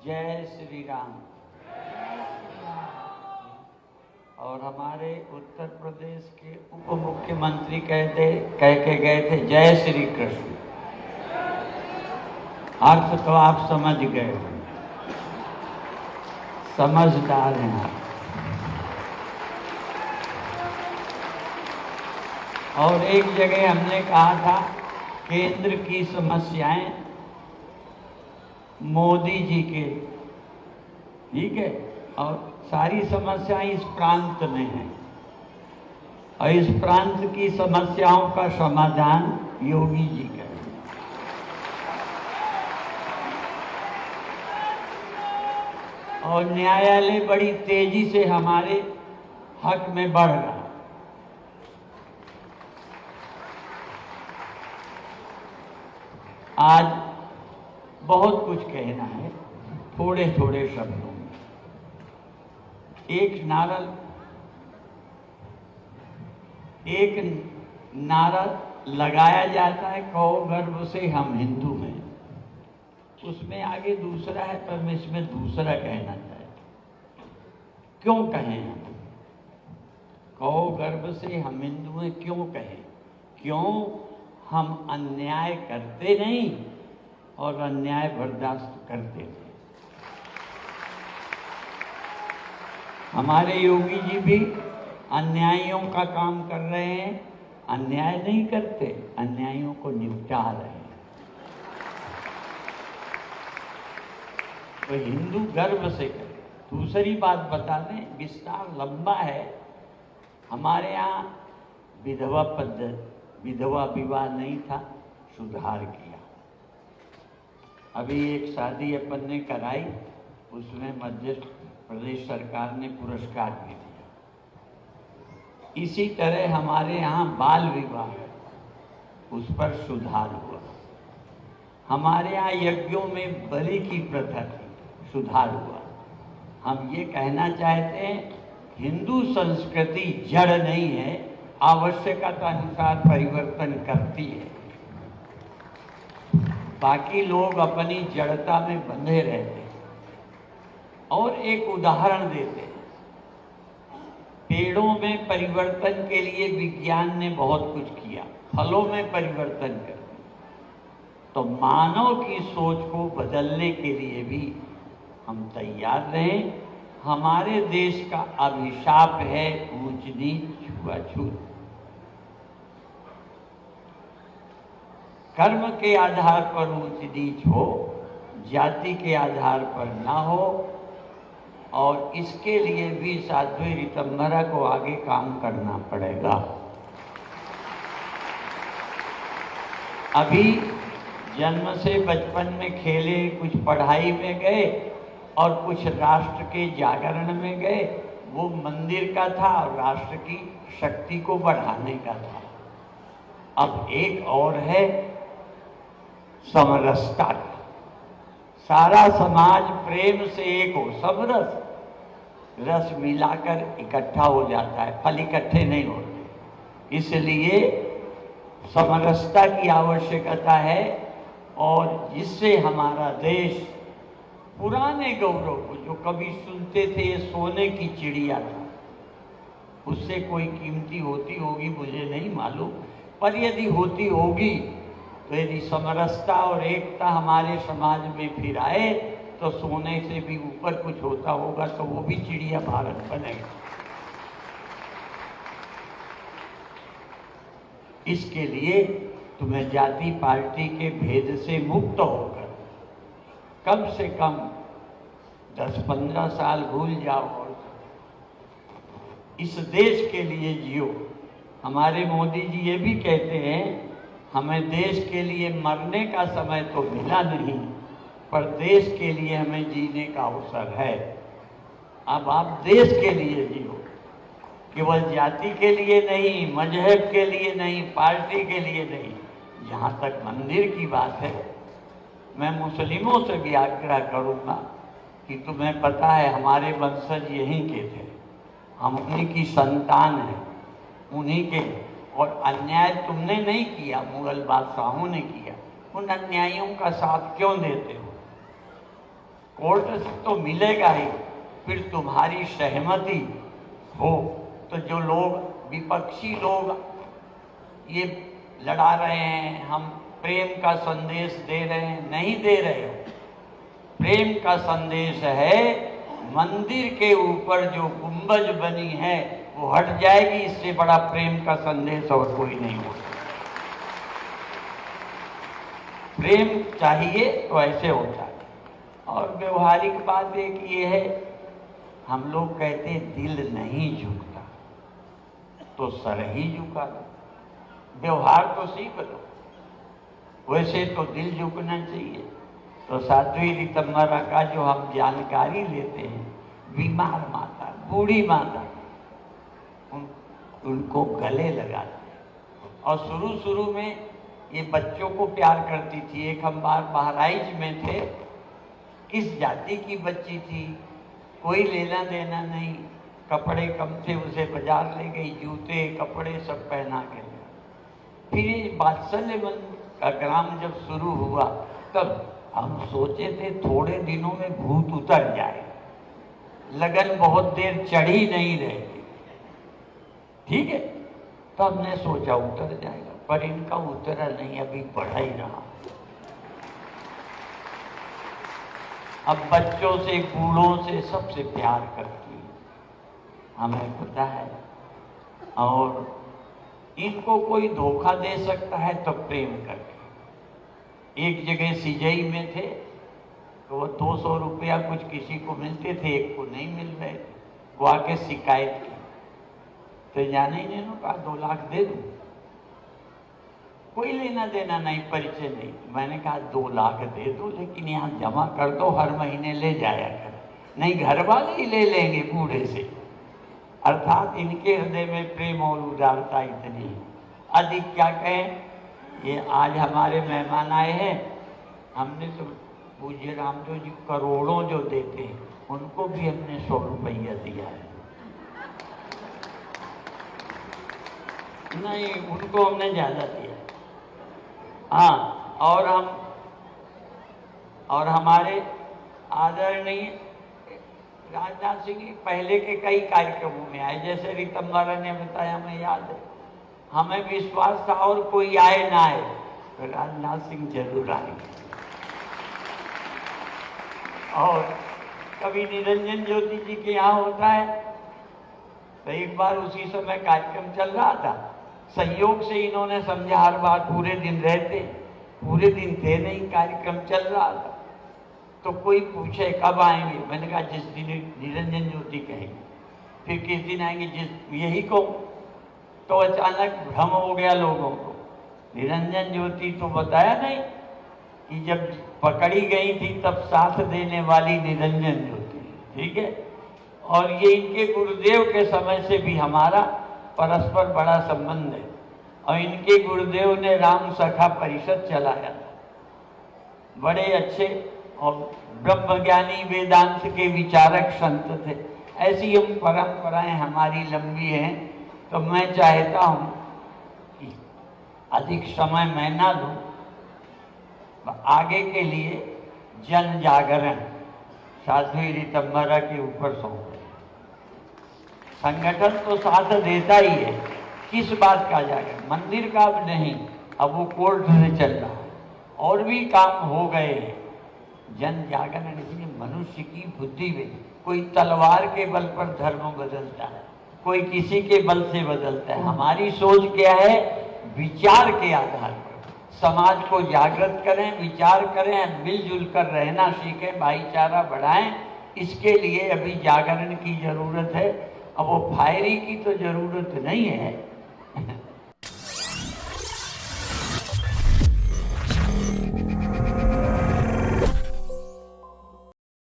जय श्री राम। और हमारे उत्तर प्रदेश के उप मुख्यमंत्री कह के गए थे जय श्री कृष्ण। अर्थ तो आप समझ गए, समझदार हैं आप। और एक जगह हमने कहा था केंद्र की समस्याएं मोदी जी के, ठीक है, और सारी समस्याएं इस प्रांत में हैं और इस प्रांत की समस्याओं का समाधान योगी जी करें। और न्यायालय बड़ी तेजी से हमारे हक में बढ़ रहा है। आज बहुत कुछ कहना है, थोड़े थोड़े शब्दों में। एक नारा लगाया जाता है, कहो गर्व से हम हिंदू हैं। उसमें आगे दूसरा है, पर मैं इसमें दूसरा कहना चाहता हूं। क्यों कहें हम? कहो गर्व से हम हिंदू हैं क्यों कहें? क्यों हम अन्याय करते नहीं और अन्याय बर्दाश्त करते थे। हमारे योगी जी भी अन्यायियों का काम कर रहे हैं, अन्याय नहीं करते, अन्यायियों को निपटा रहे हैं। तो हिंदू गर्व से करें। दूसरी बात बता दें, विस्तार लंबा है। हमारे यहाँ विधवा विवाह नहीं था, सुधार किया। अभी एक शादी अपन ने कराई, उसमें मध्य प्रदेश सरकार ने पुरस्कार भी दिया। इसी तरह हमारे यहाँ बाल विवाह है, उस पर सुधार हुआ। हमारे यहाँ यज्ञों में बलि की प्रथा थी, सुधार हुआ। हम ये कहना चाहते हैं, हिंदू संस्कृति जड़ नहीं है, आवश्यकता अनुसार परिवर्तन करती है। बाकी लोग अपनी जड़ता में बंधे रहते हैं। और एक उदाहरण देते हैं, पेड़ों में परिवर्तन के लिए विज्ञान ने बहुत कुछ किया, फलों में परिवर्तन कर दिया। तो मानव की सोच को बदलने के लिए भी हम तैयार रहें। हमारे देश का अभिशाप है ऊंच नीच छुआछूत। कर्म के आधार पर ऊंच नीच हो, जाति के आधार पर ना हो। और इसके लिए भी साध्वी ऋतंभरा को आगे काम करना पड़ेगा। अभी जन्म से बचपन में खेले, कुछ पढ़ाई में गए और कुछ राष्ट्र के जागरण में गए। वो मंदिर का था और राष्ट्र की शक्ति को बढ़ाने का था। अब एक और है समरसता का। सारा समाज प्रेम से एक हो, समरस, रस मिलाकर इकट्ठा हो जाता है, फल इकट्ठे नहीं होते। इसलिए समरसता की आवश्यकता है। और जिससे हमारा देश पुराने गौरव को, जो कभी सुनते थे ये सोने की चिड़िया था, उससे कोई कीमती होती होगी मुझे नहीं मालूम, पर यदि होती होगी तो यदि समरसता और एकता हमारे समाज में फिर आए तो सोने से भी ऊपर कुछ होता होगा, तो वो भी चिड़िया भारत बनेगा। इसके लिए तुम्हें जाति पार्टी के भेद से मुक्त होकर कम से कम 10-15 साल भूल जाओ और इस देश के लिए जियो। हमारे मोदी जी ये भी कहते हैं, हमें देश के लिए मरने का समय तो मिला नहीं, पर देश के लिए हमें जीने का अवसर है। अब आप देश के लिए जियो, केवल जाति के लिए नहीं, मजहब के लिए नहीं, पार्टी के लिए नहीं। जहाँ तक मंदिर की बात है, मैं मुस्लिमों से भी आग्रह करूँगा कि तुम्हें पता है हमारे वंशज यहीं के थे, हम उन्हीं की संतान हैं, उन्हीं के। और अन्याय तुमने नहीं किया, मुगल बादशाहों ने किया। उन अन्यायियों का साथ क्यों देते हो? कोर्ट से तो मिलेगा ही, फिर तुम्हारी सहमति हो तो जो लोग विपक्षी लोग ये लड़ा रहे हैं, हम प्रेम का संदेश दे रहे हैं, नहीं दे रहे हो। प्रेम का संदेश है मंदिर के ऊपर जो गुंबज बनी है वो हट जाएगी, इससे बड़ा प्रेम का संदेश और कोई नहीं हो सकता। प्रेम चाहिए तो ऐसे होता है। और व्यवहारिक बात एक ये है, हम लोग कहते हैं दिल नहीं झुकता तो सर ही झुका लो, व्यवहार तो सीख लो, वैसे तो दिल झुकना चाहिए। तो साध्वी ऋतंभरा का जो हम जानकारी लेते हैं, बीमार माता, बूढ़ी माता, उनको गले लगाते हैं। और शुरू में ये बच्चों को प्यार करती थी। एक हम बार बहराइच में थे, किस जाति की बच्ची थी, कोई लेना देना नहीं, कपड़े कम थे, उसे बाजार ले गई, जूते कपड़े सब पहना के। फिर वात्सल्य का ग्राम जब शुरू हुआ तब हम सोचे थे थोड़े दिनों में भूत उतर जाए, लगन बहुत देर चढ़ी नहीं रहती, ठीक है। तो हमने सोचा उतर जाएगा, पर इनका उतरा नहीं, अभी बढ़ा ही रहा। अब बच्चों से, बूढ़ों से, सबसे प्यार करती है, हमें पता है। और इनको कोई धोखा दे सकता है तो प्रेम करके। एक जगह सिजई में थे तो वो 200 रुपया कुछ किसी को मिलते थे, एक को नहीं मिल रहे थे, वो आके शिकायत की। तो जाने ही नहीं, कहा 2 लाख दे दूं, कोई लेना देना नहीं, परिचय नहीं। मैंने कहा 2 लाख दे दो, लेकिन यहाँ जमा कर दो, हर महीने ले जाया कर। नहीं, घर वाले ही ले लेंगे बूढ़े से। अर्थात इनके हृदय में प्रेम और उदारता इतनी अधिक, क्या कहें। ये आज हमारे मेहमान आए हैं, हमने तो पूज्य रामदेव जी करोड़ों जो देते हैं, उनको भी हमने 100 रुपया दिया है। नहीं, उनको हमने ज्यादा दिया। हाँ, और हमारे आदरणीय राजनाथ सिंह पहले के कई कार्यक्रमों में आए, जैसे ऋतंभरा ने बताया, हमें याद है। हमें विश्वास था और कोई आए ना आए तो राजनाथ सिंह जरूर आएंगे। और कभी निरंजन ज्योति जी के यहाँ होता है, तो एक बार उसी समय कार्यक्रम चल रहा था, संयोग से इन्होंने समझा हर बार पूरे दिन रहते, पूरे दिन थे नहीं, कार्यक्रम चल रहा था। तो कोई पूछे कब आएंगे, मैंने कहा जिस दिन निरंजन ज्योति कहेंगे। फिर किस दिन आएंगे, जिस यही को। तो अचानक भ्रम हो गया लोगों को, निरंजन ज्योति तो बताया नहीं कि जब पकड़ी गई थी तब साथ देने वाली निरंजन ज्योति, ठीक है। और ये इनके गुरुदेव के समय से भी हमारा परस्पर बड़ा संबंध है। और इनके गुरुदेव ने राम सखा परिषद चलाया था, बड़े अच्छे और ब्रह्मज्ञानी वेदांत के विचारक संत थे। ऐसी हम परंपराएं हमारी लंबी हैं। तो मैं चाहता हूं कि अधिक समय मैं ना लूं, आगे के लिए जन जागरण साध्वी ऋतंभरा के ऊपर सौंप। संगठन तो साथ देता ही है, किस बात का जागरण, मंदिर का अब नहीं, अब वो कोर्ट से चल रहा है, और भी काम हो गए हैं। जन जागरण इसलिए मनुष्य की बुद्धि में, कोई तलवार के बल पर धर्म बदलता है, कोई किसी के बल से बदलता है। हमारी सोच क्या है, विचार के आधार पर समाज को जागृत करें, विचार करें, मिलजुल कर रहना सीखें, भाईचारा बढ़ाएं। इसके लिए अभी जागरण की जरूरत है। अब वो फायरी की तो जरूरत नहीं है,